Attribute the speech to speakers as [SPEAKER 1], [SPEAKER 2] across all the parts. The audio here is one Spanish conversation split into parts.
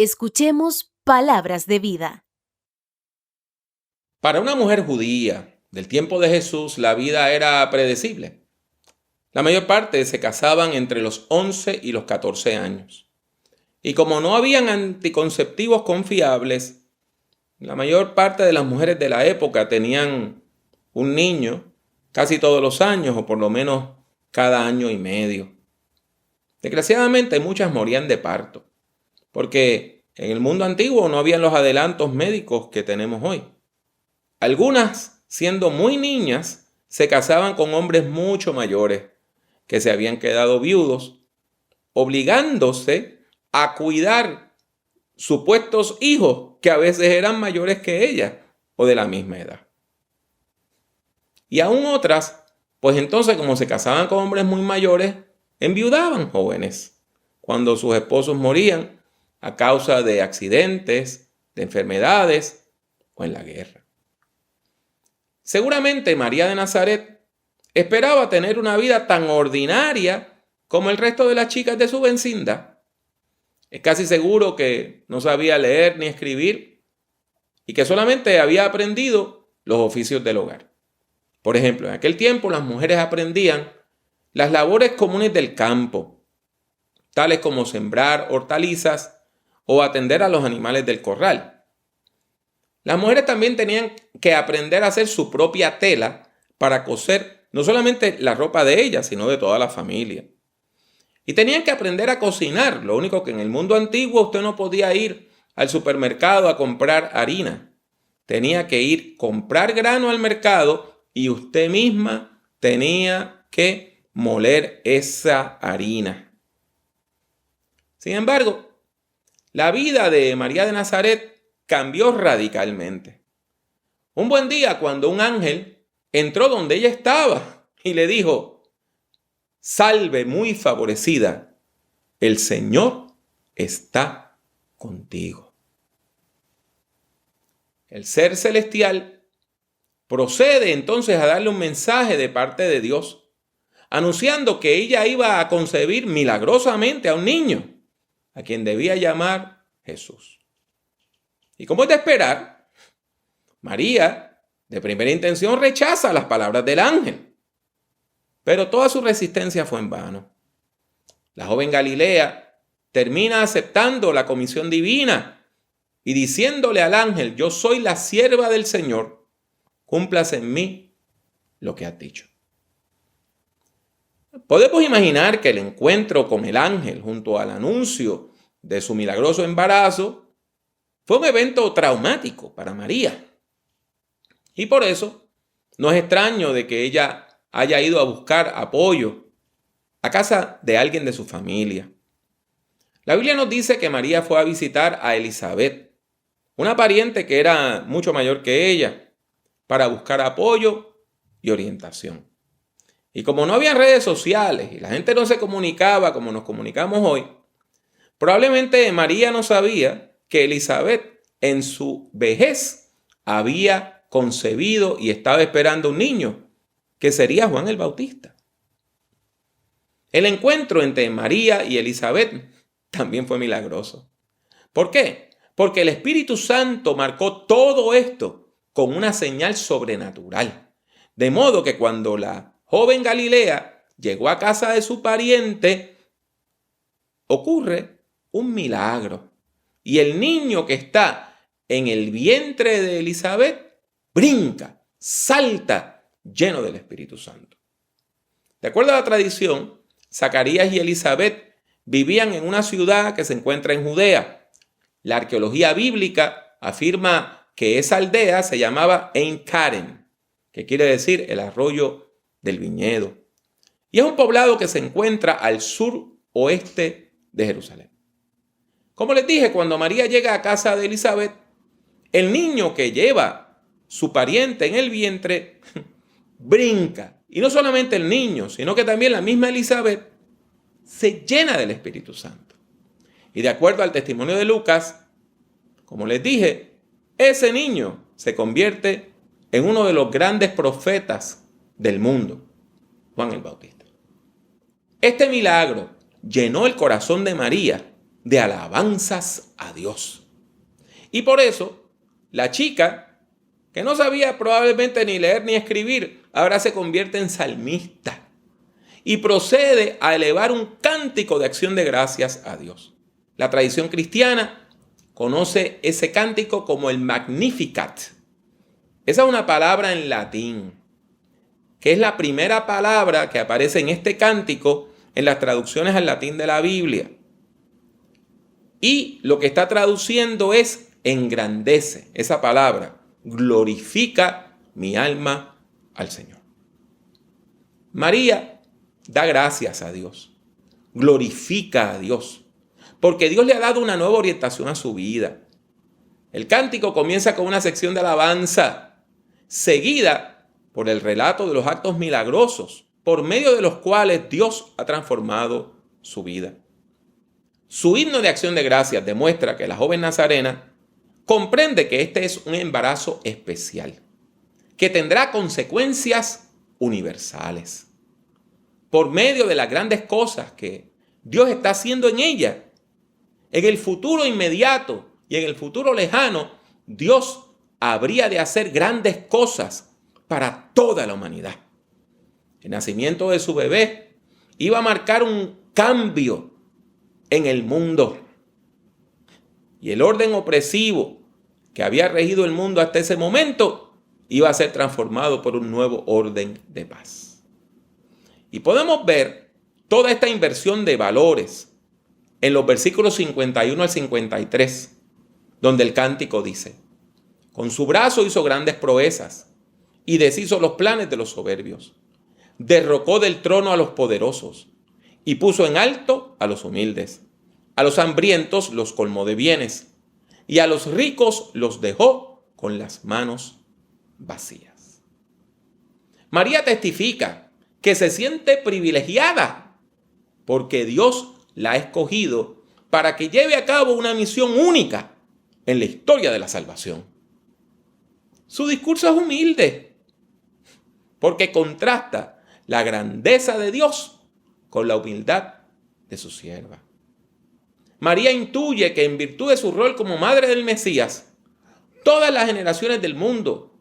[SPEAKER 1] Escuchemos palabras de vida.
[SPEAKER 2] Para una mujer judía del tiempo de Jesús, la vida era predecible. La mayor parte se casaban entre los 11 y los 14 años. Y como no habían anticonceptivos confiables, la mayor parte de las mujeres de la época tenían un niño casi todos los años, o por lo menos cada año y medio. Desgraciadamente muchas morían de parto, porque en el mundo antiguo no habían los adelantos médicos que tenemos hoy. Algunas, siendo muy niñas, se casaban con hombres mucho mayores que se habían quedado viudos, obligándose a cuidar supuestos hijos que a veces eran mayores que ellas o de la misma edad. Y aún otras, pues entonces como se casaban con hombres muy mayores, enviudaban jóvenes cuando sus esposos morían a causa de accidentes, de enfermedades o en la guerra. Seguramente María de Nazaret esperaba tener una vida tan ordinaria como el resto de las chicas de su vecindad. Es casi seguro que no sabía leer ni escribir y que solamente había aprendido los oficios del hogar. Por ejemplo, en aquel tiempo las mujeres aprendían las labores comunes del campo, tales como sembrar hortalizas o atender a los animales del corral. Las mujeres también tenían que aprender a hacer su propia tela para coser no solamente la ropa de ellas, sino de toda la familia. Y tenían que aprender a cocinar, lo único que en el mundo antiguo usted no podía ir al supermercado a comprar harina. Tenía que ir a comprar grano al mercado y usted misma tenía que moler esa harina. Sin embargo, la vida de María de Nazaret cambió radicalmente. Un buen día, cuando un ángel entró donde ella estaba y le dijo: «Salve muy favorecida, el Señor está contigo». El ser celestial procede entonces a darle un mensaje de parte de Dios, anunciando que ella iba a concebir milagrosamente a un niño, a quien debía llamar Jesús. Y como es de esperar, María, de primera intención, rechaza las palabras del ángel. Pero toda su resistencia fue en vano. La joven Galilea termina aceptando la comisión divina y diciéndole al ángel: «Yo soy la sierva del Señor, cúmplase en mí lo que has dicho». Podemos imaginar que el encuentro con el ángel junto al anuncio de su milagroso embarazo fue un evento traumático para María. Y por eso no es extraño de que ella haya ido a buscar apoyo a casa de alguien de su familia. La Biblia nos dice que María fue a visitar a Elizabeth, una pariente que era mucho mayor que ella, para buscar apoyo y orientación. Y como no había redes sociales y la gente no se comunicaba como nos comunicamos hoy, probablemente María no sabía que Elizabeth en su vejez había concebido y estaba esperando un niño, que sería Juan el Bautista. El encuentro entre María y Elizabeth también fue milagroso. ¿Por qué? Porque el Espíritu Santo marcó todo esto con una señal sobrenatural. De modo que cuando la joven Galilea llegó a casa de su pariente, ocurre un milagro. Y el niño que está en el vientre de Elizabeth brinca, salta, lleno del Espíritu Santo. De acuerdo a la tradición, Zacarías y Elizabeth vivían en una ciudad que se encuentra en Judea. La arqueología bíblica afirma que esa aldea se llamaba Ein Karen, que quiere decir el arroyo del viñedo. Y es un poblado que se encuentra al suroeste de Jerusalén. Como les dije, cuando María llega a casa de Elizabeth, el niño que lleva su pariente en el vientre brinca. Y no solamente el niño, sino que también la misma Elizabeth se llena del Espíritu Santo. Y de acuerdo al testimonio de Lucas, como les dije, ese niño se convierte en uno de los grandes profetas del mundo, Juan el Bautista. Este milagro llenó el corazón de María de alabanzas a Dios. Y por eso, la chica, que no sabía probablemente ni leer ni escribir, ahora se convierte en salmista y procede a elevar un cántico de acción de gracias a Dios. La tradición cristiana conoce ese cántico como el Magnificat. Esa es una palabra en latín, que es la primera palabra que aparece en este cántico en las traducciones al latín de la Biblia. Y lo que está traduciendo es engrandece. Esa palabra, glorifica mi alma al Señor. María da gracias a Dios, glorifica a Dios, porque Dios le ha dado una nueva orientación a su vida. El cántico comienza con una sección de alabanza, seguida por el relato de los actos milagrosos, por medio de los cuales Dios ha transformado su vida. Su himno de acción de gracias demuestra que la joven nazarena comprende que este es un embarazo especial, que tendrá consecuencias universales. Por medio de las grandes cosas que Dios está haciendo en ella, en el futuro inmediato y en el futuro lejano, Dios habría de hacer grandes cosas para toda la humanidad. El nacimiento de su bebé iba a marcar un cambio en el mundo. Y el orden opresivo que había regido el mundo hasta ese momento iba a ser transformado por un nuevo orden de paz. Y podemos ver toda esta inversión de valores en los versículos 51 al 53, donde el cántico dice: con su brazo hizo grandes proezas y deshizo los planes de los soberbios. Derrocó del trono a los poderosos y puso en alto a los humildes. A los hambrientos los colmó de bienes y a los ricos los dejó con las manos vacías. María testifica que se siente privilegiada porque Dios la ha escogido para que lleve a cabo una misión única en la historia de la salvación. Su discurso es humilde porque contrasta la grandeza de Dios con la humildad de su sierva. María intuye que en virtud de su rol como madre del Mesías, todas las generaciones del mundo,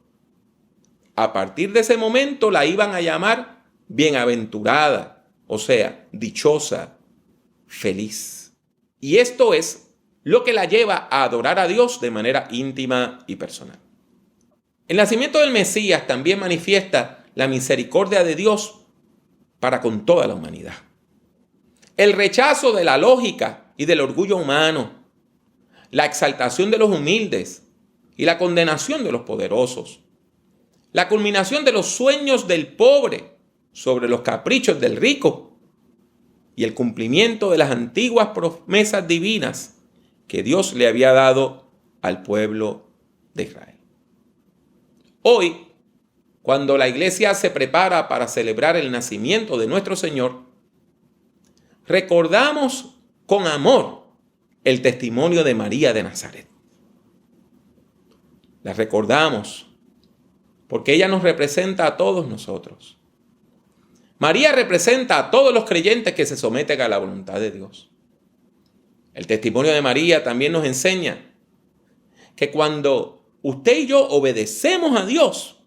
[SPEAKER 2] a partir de ese momento, la iban a llamar bienaventurada, o sea, dichosa, feliz. Y esto es lo que la lleva a adorar a Dios de manera íntima y personal. El nacimiento del Mesías también manifiesta la misericordia de Dios para con toda la humanidad. El rechazo de la lógica y del orgullo humano, la exaltación de los humildes y la condenación de los poderosos, la culminación de los sueños del pobre sobre los caprichos del rico y el cumplimiento de las antiguas promesas divinas que Dios le había dado al pueblo de Israel. Hoy, cuando la iglesia se prepara para celebrar el nacimiento de nuestro Señor, recordamos con amor el testimonio de María de Nazaret. La recordamos porque ella nos representa a todos nosotros. María representa a todos los creyentes que se someten a la voluntad de Dios. El testimonio de María también nos enseña que cuando usted y yo obedecemos a Dios,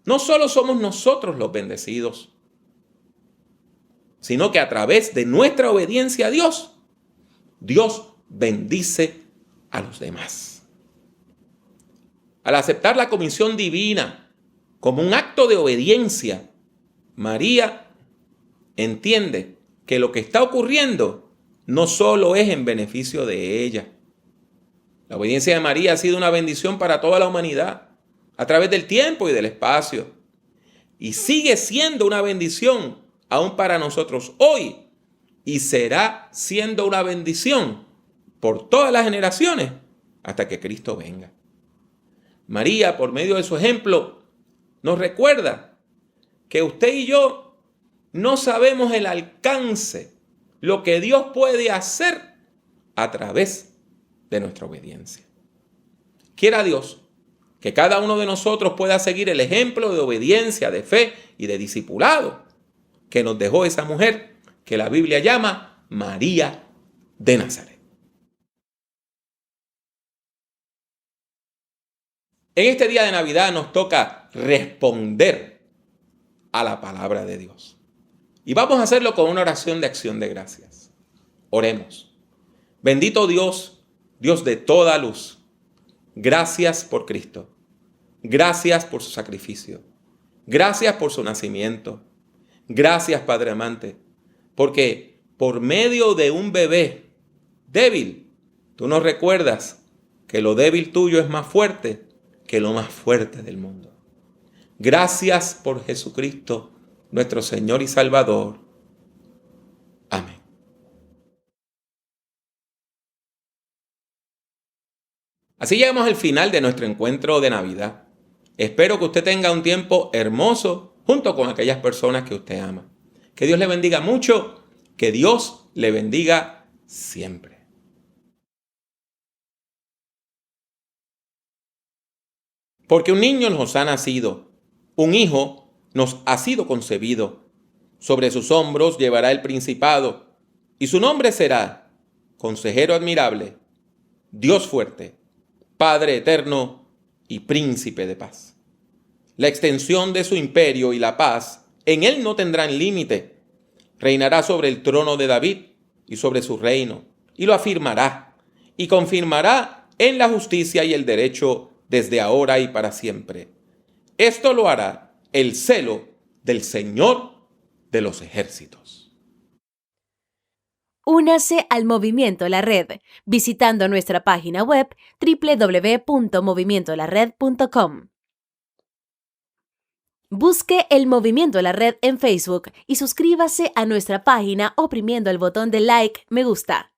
[SPEAKER 2] no solo somos nosotros los bendecidos, sino que a través de nuestra obediencia a Dios, Dios bendice a los demás. Al aceptar la comisión divina como un acto de obediencia, María entiende que lo que está ocurriendo no solo es en beneficio de ella. La obediencia de María ha sido una bendición para toda la humanidad a través del tiempo y del espacio. Y sigue siendo una bendición aún para nosotros hoy. Y será siendo una bendición por todas las generaciones hasta que Cristo venga. María, por medio de su ejemplo, nos recuerda que usted y yo no sabemos el alcance, lo que Dios puede hacer a través de nuestra obediencia. Quiera Dios que cada uno de nosotros pueda seguir el ejemplo de obediencia, de fe y de discipulado que nos dejó esa mujer que la Biblia llama María de Nazaret. En este día de Navidad nos toca responder a la palabra de Dios. Y vamos a hacerlo con una oración de acción de gracias. Oremos. Bendito Dios, Dios de toda luz, gracias por Cristo. Gracias por su sacrificio. Gracias por su nacimiento. Gracias, Padre amante, porque por medio de un bebé débil, tú nos recuerdas que lo débil tuyo es más fuerte que lo más fuerte del mundo. Gracias por Jesucristo, nuestro Señor y Salvador. Amén. Así llegamos al final de nuestro encuentro de Navidad. Espero que usted tenga un tiempo hermoso junto con aquellas personas que usted ama. Que Dios le bendiga mucho, que Dios le bendiga siempre. Porque un niño nos ha nacido, un hijo nos ha sido concebido. Sobre sus hombros llevará el principado, y su nombre será Consejero Admirable, Dios Fuerte, Padre Eterno y Príncipe de Paz. La extensión de su imperio y la paz en él no tendrán límite. Reinará sobre el trono de David y sobre su reino, y lo afirmará y confirmará en la justicia y el derecho desde ahora y para siempre. Esto lo hará el celo del Señor de los ejércitos.
[SPEAKER 1] Únase al Movimiento La Red visitando nuestra página web www.movimientolared.com. Busque el Movimiento La Red en Facebook y suscríbase a nuestra página oprimiendo el botón de like, me gusta.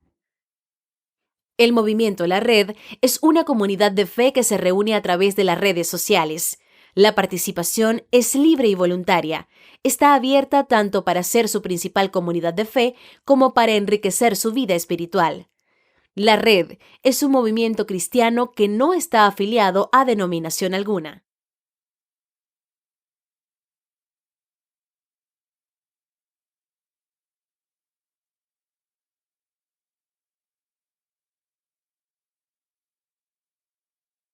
[SPEAKER 1] El Movimiento La Red es una comunidad de fe que se reúne a través de las redes sociales. La participación es libre y voluntaria. Está abierta tanto para ser su principal comunidad de fe como para enriquecer su vida espiritual. La Red es un movimiento cristiano que no está afiliado a denominación alguna.